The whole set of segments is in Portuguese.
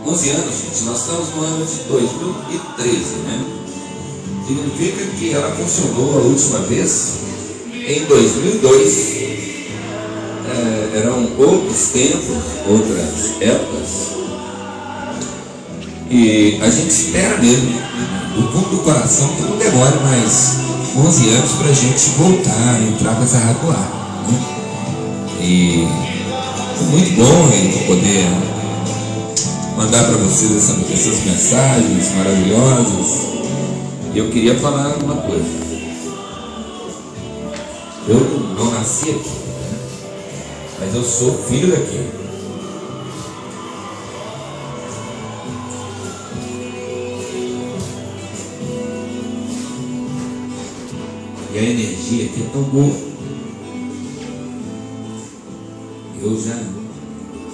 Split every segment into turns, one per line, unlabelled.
11 anos, gente. Nós estamos no ano de 2013, né? Significa que ela funcionou a última vez em 2002. Eram outros tempos, outras épocas. E a gente espera mesmo, do fundo do coração, que não demore mais 11 anos para a gente voltar a entrar com essa rádio ar, né? E foi muito bom poder mandar para vocês essas mensagens maravilhosas. E eu queria falar uma coisa. Eu não nasci aqui, mas eu sou filho daqui. E a energia aqui é tão boa. Eu já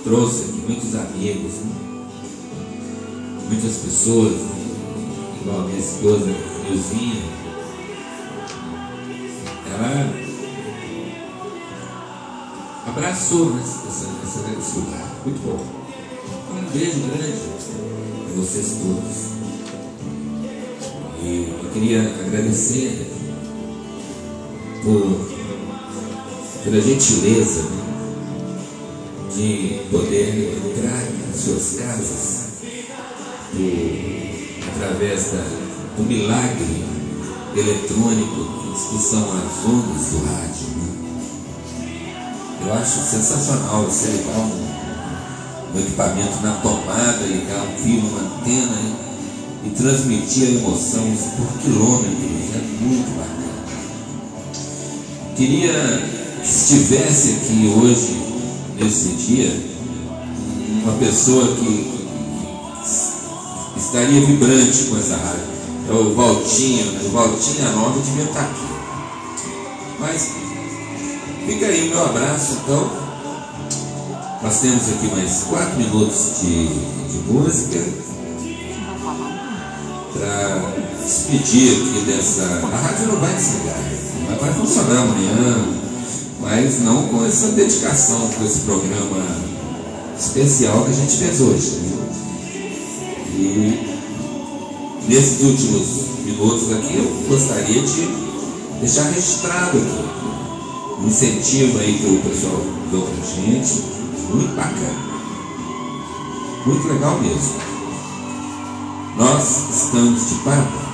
trouxe aqui muitos amigos, né? Muitas pessoas, igual a minha esposa, Nilzinha. Ela abraçou esse lugar. Muito bom. Um beijo grande a vocês todos. E eu queria agradecer pela gentileza, né, de poder entrar nas suas casas através do milagre eletrônico que são as ondas do rádio, né? Eu acho sensacional você ligar um equipamento na tomada, ligar um fio, uma antena, né, e transmitir a emoção por quilômetros. É muito bacana. Queria que estivesse aqui hoje, nesse dia, uma pessoa que estaria vibrante com essa rádio. É o Valtinho, né? O Valtinho e a Nova devia estar aqui. Mas fica aí o meu abraço, então. Nós temos aqui mais 4 minutos de música para despedir aqui dessa. A rádio não vai desligar, vai funcionar amanhã, mas não com essa dedicação, com esse programa especial que a gente fez hoje, né? E nesses últimos minutos aqui eu gostaria de deixar registrado aqui um incentivo aí que o pessoal deu pra gente, muito bacana, muito legal mesmo. Nós estamos de parabéns.